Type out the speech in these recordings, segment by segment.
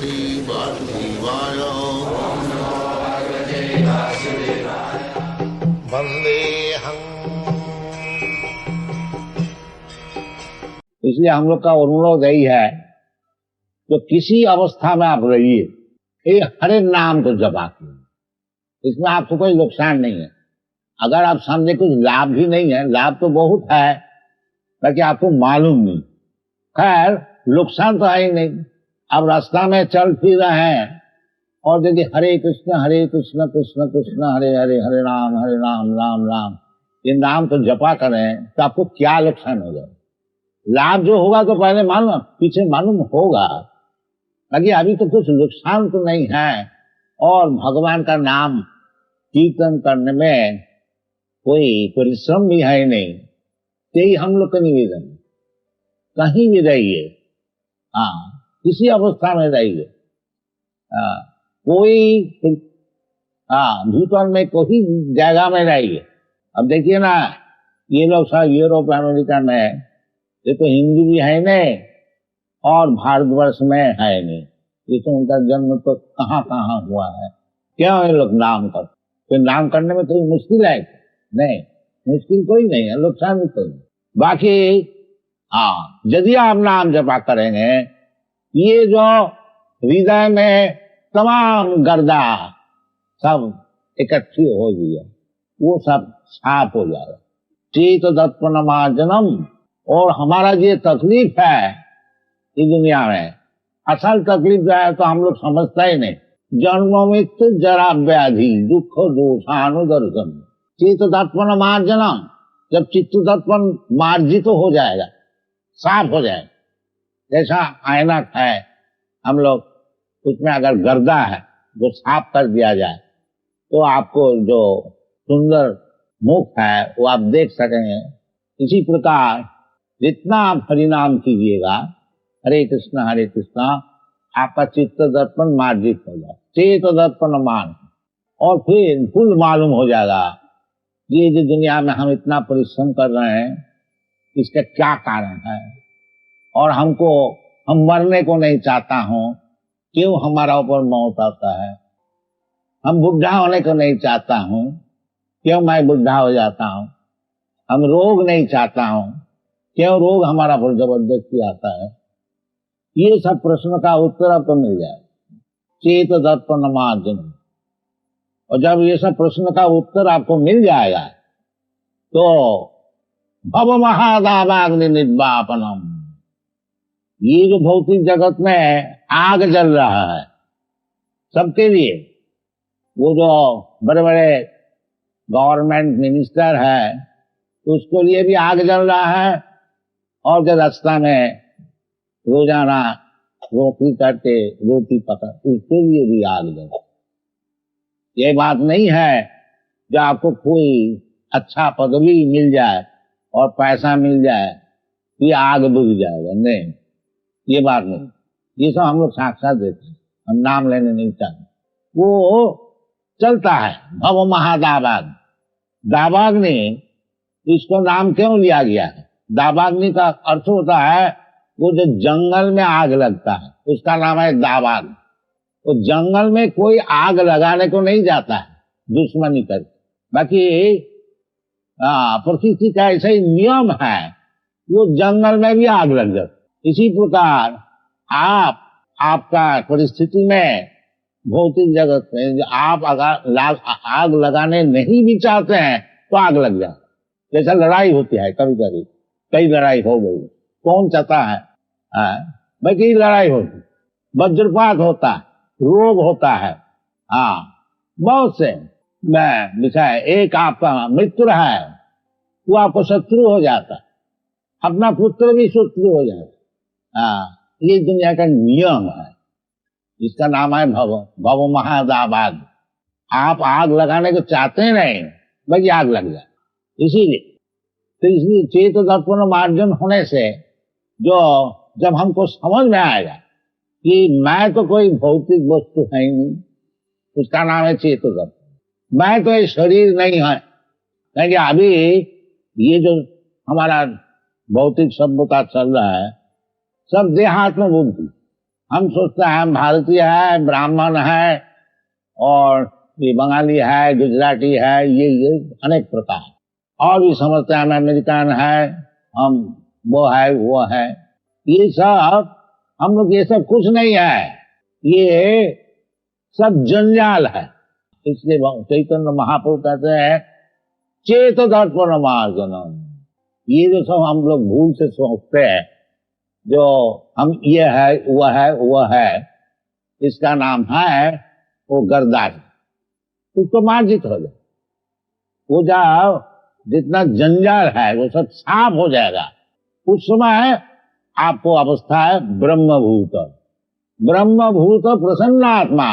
श्री वासुदेवाय वंदेहं। इसलिए हम लोग का अनुरोध यही है तो किसी अवस्था में आप रहिए, ये हरे नाम को जपा कीजिए, इसमें आपको कोई नुकसान नहीं है। अगर आप समझे कुछ लाभ भी नहीं है, लाभ तो बहुत है ताकि आपको मालूम नहीं, खैर नुकसान तो है ही नहीं। अब रास्ता में चल फिर रहे हैं और यदि हरे कृष्ण कृष्ण कृष्ण हरे हरे, हरे राम राम राम ये नाम तो जपा करें तो आपको क्या नुकसान होगा? लाभ जो होगा तो पहले मालूम, पीछे मालूम होगा, बाकी अभी तो कुछ नुकसान तो नहीं है। और भगवान का नाम कीर्तन करने में कोई परिश्रम भी है नहीं। यही हम लोग का निवेदन, कहीं भी रहिए, किसी अवस्था में रहिए, कोई भूतल में कोई जगह में रहिए। अब देखिए ना, ये लोग सब यूरोप अमेरिका में, ये तो हिंदू भी है नहीं और भारतवर्ष में है नहीं, ये तो उनका जन्म तो कहाँ कहाँ हुआ है। क्यों ये लोग नाम करते? तो नाम करने में कोई मुश्किल है? नहीं, मुश्किल कोई नहीं है, नुकसान भी कोई नहीं। बाकी यदि आप नाम जपा करेंगे, ये जो हृदय में तमाम गर्दा सब इकट्ठी हो गई है, वो सब साफ हो जाएगा। चेत दत्पन मार्जनम। और हमारा ये तकलीफ है इस दुनिया में, असल तकलीफ जो है तो हम लोग समझता ही नहीं। जन्म मृत्यु जरा व्याधि दुख दोषानुदर्शन। चित्त दर्पण मार्जनम, जब चित्त दर्पण मार्जित हो जाएगा, साफ हो जाएगा, जैसा ऐनक है हम लोग, उसमें अगर गर्दा है जो साफ कर दिया जाए तो आपको जो सुंदर मुख है वो आप देख सकेंगे। इसी प्रकार जितना आप हरिनाम कीजिएगा, हरे कृष्णा आपका चित्त दर्पण मार्जित हो जाए, चेत दर्पण मान, और फिर फुल मालूम हो जाएगा ये जो दुनिया में हम इतना परिश्रम कर रहे हैं इसका क्या कारण है, और हम मरने को नहीं चाहता हूं, क्यों हमारा ऊपर मौत आता है। हम बुढ़ा होने को नहीं चाहता हूं, क्यों मैं बुढ़ा हो जाता हूं। हम रोग नहीं चाहता हूं, क्यों रोग हमारा पर जबरदस्ती आता है। ये सब प्रश्न का उत्तर आपको मिल जाए, चेत दर्पण मार्जन। और जब ये सब प्रश्न का उत्तर आपको मिल जाएगा तो भव महादावाग्नि निर्वापनम। ये जो भौतिक जगत में आग जल रहा है सबके लिए, वो जो बड़े बड़े गवर्नमेंट मिनिस्टर है उसके लिए भी आग जल रहा है, और जो रास्ता में रोजाना रोटी करके रोटी पका उसके लिए भी आग जल। ये बात नहीं है जो आपको कोई अच्छा पदवी मिल जाए और पैसा मिल जाए ये आग बुझ जाएगा, नहीं, ये बात नहीं। ये सब हम लोग साक्षात देते हैं, हम नाम लेने नहीं चाहते। वो चलता है भव महादावाग्नि। दावाग्नि, इसको नाम क्यों लिया गया है? दावाग्नि का अर्थ होता है वो जो जंगल में आग लगता है उसका नाम है दावाग्नि। तो जंगल में कोई आग लगाने को नहीं जाता है दुश्मनी कर, बाकी प्रकृति का ऐसा ही नियम है, वो जंगल में भी आग लग जाती। इसी प्रकार आपका परिस्थिति में भौतिक जगत में आप अगर आग लगाने नहीं भी चाहते हैं तो आग लग जाए। जैसा लड़ाई होती है कभी कभी, कई लड़ाई हो गई, कौन चाहता है भाई कई लड़ाई होती, वज्रपात होता है, रोग होता है, बहुत से विषय। एक आपका मित्र है वो आपको शत्रु हो जाता है, अपना पुत्र भी शत्रु हो जाता। ये दुनिया का नियम है, इसका नाम है भव महादावाग्नि। आप आग लगाने को चाहते नहीं, बल्कि आग लग जाए। इसलिए चेत दर्पण मार्जन होने से जो जब हमको समझ में आएगा कि मैं तो कोई भौतिक वस्तु है ही नहीं, उसका नाम है चेत दर्पण। मैं तो ये शरीर नहीं है, क्योंकि अभी ये जो हमारा भौतिक सभ्यता चल रहा है सब देहात्म बुद्धि। हम सोचते हैं हम भारतीय है, ब्राह्मण है, और ये बंगाली है, गुजराती है, ये अनेक प्रकार, और भी समझते हैं हम अमेरिकन है, हम वो है वो है। ये सब हम लोग, ये सब कुछ नहीं है, ये सब जंजाल है। इसलिए चैतन्य महाप्रभु कहते हैं चेत दर्पण मार्जनम। ये जो सब हम लोग भूल से सोचते हैं, जो हम ये है वह है वह है, इसका नाम है वो गर्दारी। उसको मार्जित हो जाए, वो जाओ, जितना जंजाल है वो सब साफ हो जाएगा। उस समय आपको अवस्था है ब्रह्मभूत। ब्रह्मभूत प्रसन्नात्मा।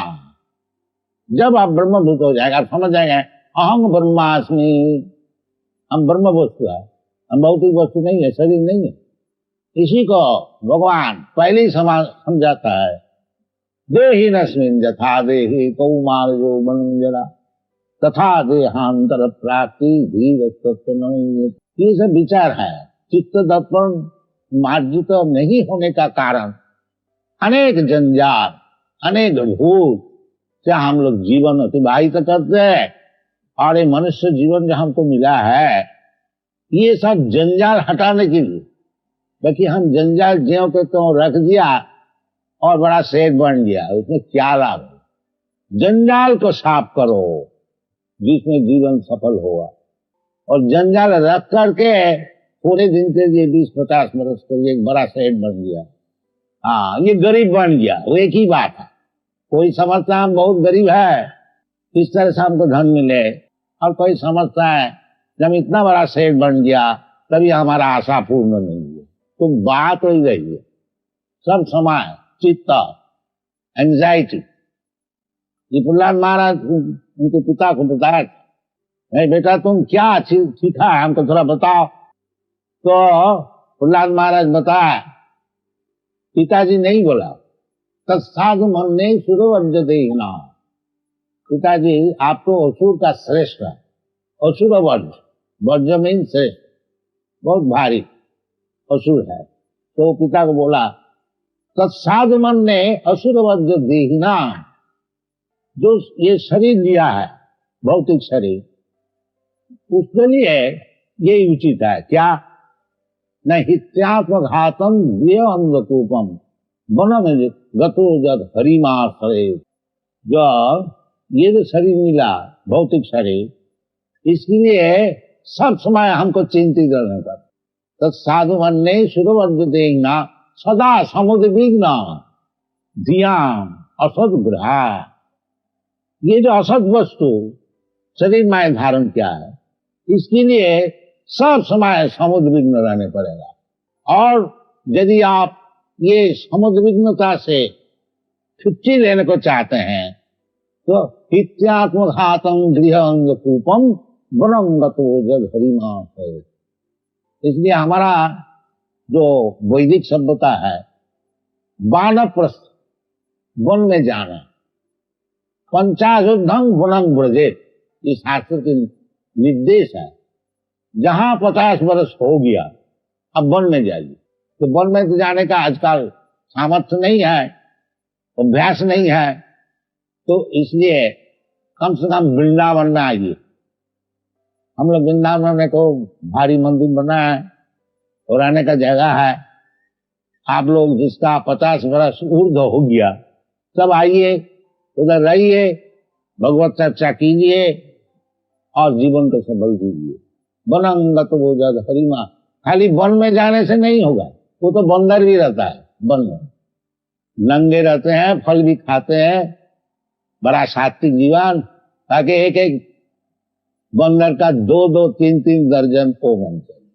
जब आप ब्रह्मभूत हो जाएगा, समझ जाएंगे अहम ब्रह्मास्मि, हम ब्रह्म वस्तु है, हम भौतिक वस्तु नहीं है, शरीर नहीं है। इसी को भगवान पहले ही समझाता है, देहिनस्मिन् यथा देहि कौमार्यो मनोजरा तथा देहांतर प्राप्ति धीर तत्व नहीं। ये सब विचार है। चित्त दर्पण मार्जित नहीं होने का कारण अनेक जंजाल, अनेक भूत से हम लोग जीवन अतिबाहित करते हैं। और ये मनुष्य जीवन जो हमको मिला है, ये सब जंजाल हटाने के लिए। बाकी हम जंजाल ज्यों के त्यों रख दिया और बड़ा शेर बन गया, उसमें क्या लाभ है? जंजाल को साफ करो जिसमें जीवन सफल होगा। और जंजाल रख करके पूरे दिन के लिए 20-50 वर्ष के लिए एक बड़ा शेर बन गया, हाँ ये गरीब बन गया, वो एक ही बात है। कोई समझता है हम बहुत गरीब है, इस तरह से हमको धन मिले, और कोई समझता है जब इतना बड़ा शेर बन गया तभी हमारा आशा पूर्ण नहीं हुई। तो बात हो गई है सब समय चित्त, एंजाइटी। ये प्रहलाद महाराज उनके पिता को बताया, नहीं बेटा तुम क्या सीखा है हमको थोड़ा बताओ। तो प्रहलाद महाराज बताया, पिताजी नहीं बोला, तत्साधु मन्ने सुरवज्र देहिना। पिताजी आप तो असुर का श्रेष्ठ है, असुर वज्र, वज्र मीन श्रेष्ठ, बहुत भारी असुर है। तो पिता को बोला, तत्साधु मन्ने असुर वज्र देहिना, जो ये शरीर लिया है भौतिक शरीर, उसके लिए ये उचित है क्या? न हित्यात्म घातम देह अंगकूपम वनम गतो जद हरिमाश्रय। जो ये जो शरीर मिला भौतिक शरीर, इसके लिए सब समय हमको चिंतित रहना पड़ता। तत्साधु मन्ने सुरवज्र देहिना सदा समुद्र विघ्न धियाम असद ग्रहा। ये जो असद वस्तु शरीर में धारण किया है, इसके लिए सब समय समुद्र विघ्न रहने पड़ेगा। और यदि आप ये समुद्र विघ्नता से छुट्टी लेने को चाहते हैं तो हित्यात्मघातम गृह अंगकूपम वनंगतो जद हरिमाश्रय। इसलिए हमारा जो वैदिक सभ्यता है, वानप्रस्थ वन में जाना, पंचाशुद्धं वनं व्रजेत, ये शास्त्र के निर्देश है। जहां 50 वर्ष हो गया अब वन में जाइए। तो वन में तो जाने का आजकल सामर्थ्य नहीं है, अभ्यास नहीं है, तो इसलिए कम से कम वृंदावन में आइए। हम लोग वृंदावन में को भारी मंदिर बना है और रहने का जगह है। आप लोग जिसका 50 वर्ष ऊर्ध्व हो गया सब आइए, उधर रहिए, भगवत चर्चा कीजिए और जीवन को सफल कीजिए। वनंगत वो जद हरिमा। खाली वन में जाने से नहीं होगा, वो तो बंदर भी रहता है वन में, नंगे रहते हैं, फल भी खाते हैं, बड़ा सात्विक जीवन, ताकि एक एक बंदर का 2-2, 3-3 दर्जन को बन चाहिए।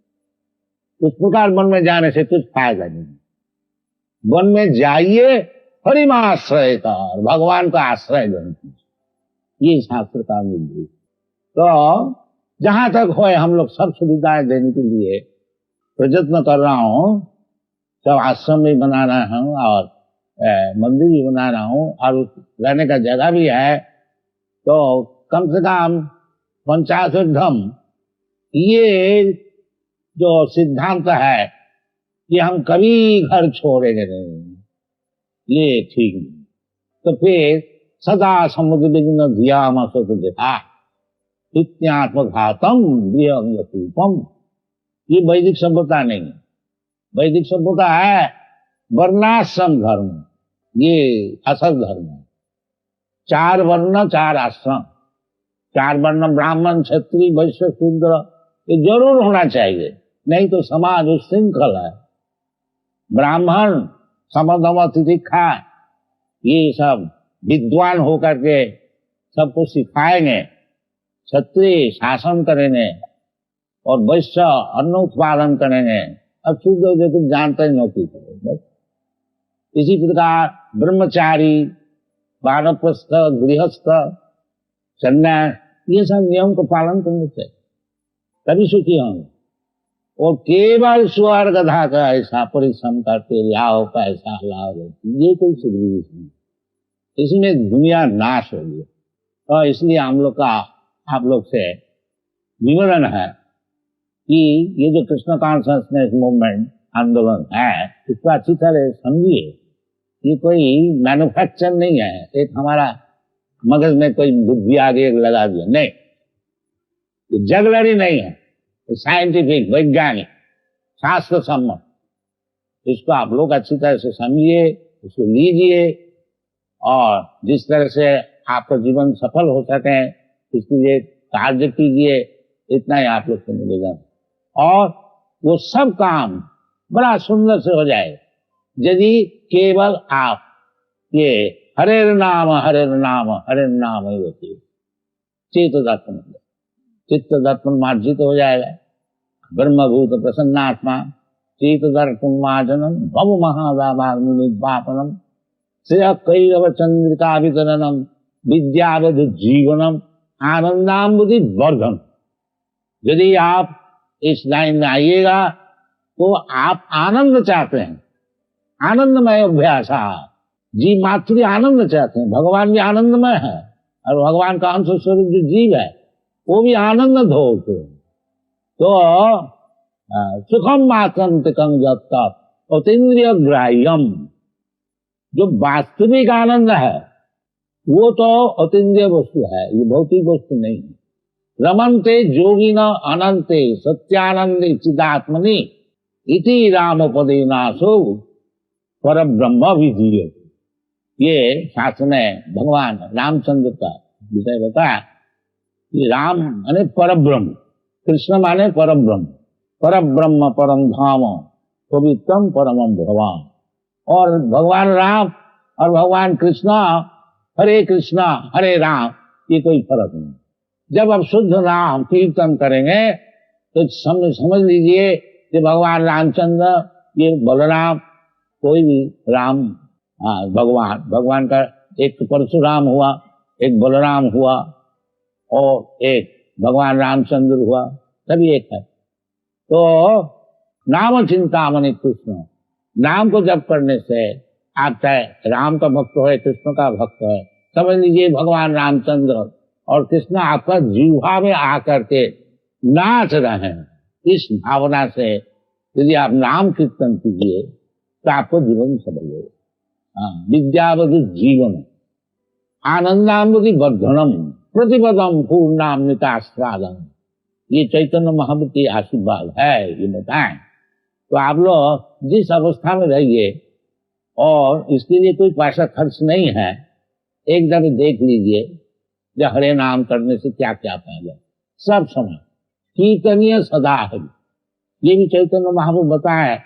उस प्रकार वन में जाने से कुछ फायदा नहीं। वन में जाइए, हरिमाश्रय का, भगवान का आश्रय ग्रहण कीजिए, ये शास्त्र का निर्देश। तो जहां तक हो हम लोग सब सुविधाएं देने के लिए प्रयत्न कर रहा हूं। सब आश्रम भी बना रहा हूं और मंदिर भी बना रहा हूं और रहने का जगह भी है। तो कम से कम 50 ये जो सिद्धांत है, ये हम कभी घर छोड़ेंगे नहीं। ये ठीक नहीं। तो फिर सदा समुद्र विघ्न धियाम सुधा इत्यात्मघातम गृहंगूपम, ये वैदिक सभ्यता नहीं है। वैदिक सभ्यता है वर्णाश्रम धर्म, ये असल धर्म है। 4 वर्ण 4 आश्रम, 4 वर्ण ब्राह्मण क्षत्रिय वैश्य शूद्र, ये जरूर होना चाहिए, नहीं तो समाज उच्छृंखल है। ब्राह्मण समदम तितिक्षा ये सब विद्वान होकर के सबको सिखाएंगे, क्षत्रिय शासन करेंगे और वैश्य अन्न उत्पादन करेंगे, अब शूद्र जो कुछ जानते ही नौकरी करेंगे। इसी प्रकार ब्रह्मचारी वानप्रस्थ गृहस्थ सन्यास ये सब नियम का पालन करने चाहिए, तभी सुखी होंगे। और केवल स्वर्ग गधा का ऐसा परिश्रम करते लाओ पैसा लाओ, ये कोई सुधरी नहीं, इसमें दुनिया नाश हो गई। और इसलिए हम लोग का आप लोग से विवरण है कि ये जो कृष्ण कॉन्शियसनेस मूवमेंट आंदोलन है, इसको अच्छी तरह समझिए। ये कोई मैन्युफैक्चर नहीं है, एक हमारा मगज में कोई बुद्धि आगे लगा दिया, नहीं, ये जगलरी नहीं है, साइंटिफिक वैज्ञानिक शास्त्र सम्मत। इसको आप लोग अच्छी तरह से समझिए, इसको लीजिए और जिस तरह से आपका जीवन सफल हो सके इसके लिए कार्य कीजिए, इतना ही आप लोग से निवेदन। और वो सब काम बड़ा सुंदर से हो जाए यदि केवल आप ये हरे नाम हरे नाम हरे नाम ही होती है। चित्त दर्पण, चित्त दर्पण मार्जित हो जाएगा। ब्रह्मभूत प्रसन्नात्मा चित्त दर्पण मार्जनम भव महावाग्निपापनम श्रेय कैरव चंद्रिका वितरणम विद्यावध जीवनम आनंदाम्बुधि वर्धन। यदि आप इस लाइन में आइएगा तो आप आनंद चाहते हैं, आनंदमय अभ्यास, जी मातृ आनंद चाहते हैं। भगवान भी आनंदमय है और भगवान का अंश स्वरूप जो जीव है वो भी आनंद धोते हैं। तो सुखम आतंकम जब अतीन्द्रिय ग्राह्यम, जो वास्तविक आनंद है वो तो अतीन्द्रिय वस्तु है, ये भौतिक वस्तु नहीं है। रमन्ते जोगिन अनंते सत्यानंदे चिदात्मनि इति रामोपदेनासो पर ब्रह्म विधीयते। ये शास्त्र में भगवान रामचंद्र का विषय बताया कि राम माने परब्रह्म, कृष्ण माने परब्रह्म, परब्रह्म परम धाम पवित्रम परमम भगवान। और भगवान राम और भगवान कृष्ण, कृष्णा हरे राम, ये कोई फर्क नहीं। जब आप शुद्ध नाम कीर्तन करेंगे तो समझ लीजिए कि भगवान रामचंद्र, ये बलराम, कोई भी राम, भगवान का एक परशुराम हुआ, एक बलराम हुआ और एक भगवान रामचंद्र हुआ, सभी एक है। तो नाम चिंतामणि कृष्ण, नाम को जप करने से आप चाहे राम का भक्त हो, कृष्ण का भक्त है, समझ लीजिए भगवान रामचंद्र और कृष्ण आपका जीवा में आकर के नाच रहे हैं। इस भावना से यदि आप नाम कीर्तन कीजिए तो आपको जीवन सफल होगा। विद्यावधि जीवन आनंदाम्बुधि वर्धनम प्रतिपदम पूर्णामृतास्वादम, ये चैतन्य महाप्रभु की आशीर्वाद है, ये बताएं। तो आप लोग जिस अवस्था में रहिए और इसके लिए कोई पैसा खर्च नहीं है, एक दफे देख लीजिए जो हरे नाम करने से क्या क्या फायदा, सब समय कीर्तनीय सदा है। ये भी चैतन्य महाप्रभु बताए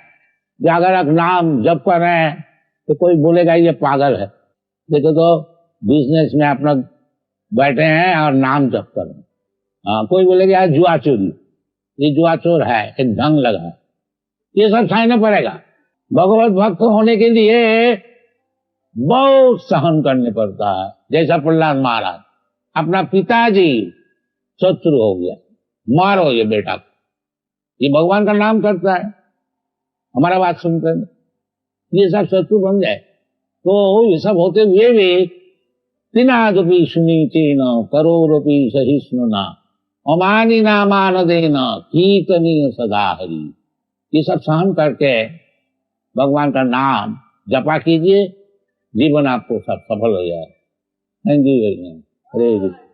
कि अगर आप नाम जप कर रहे हैं तो कोई बोलेगा ये पागल है, देखो तो बिजनेस में अपना बैठे हैं और नाम जप कर रहे हैं। कोई बोलेगा जुआ चोरी, ये जुआ चोर है, एक ढंग लगा है, ये सब सहना पड़ेगा। भगवत भक्त होने के लिए बहुत सहन करने पड़ता है। जैसा प्रहलाद महाराज, अपना पिताजी शत्रु हो गया, मारो ये बेटा को, ये भगवान का नाम करता है, हमारा बात सुनते हैं, ये सब शत्रु बन जाए। तो ये सब होते हुए भी तिनादपि सुनीतेन करोरपि सहिष्णुना अमानिना मानदेन कीर्तनीय सदा हरि, ये सब सहन करके भगवान का नाम जपा कीजिए जीवन आपको सब सफल हो जाए। Thank you very much. Hare Krishna.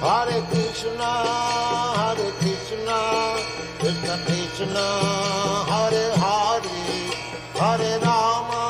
Hare Krishna, Krishna Krishna, Hare Hare, Hare Rama,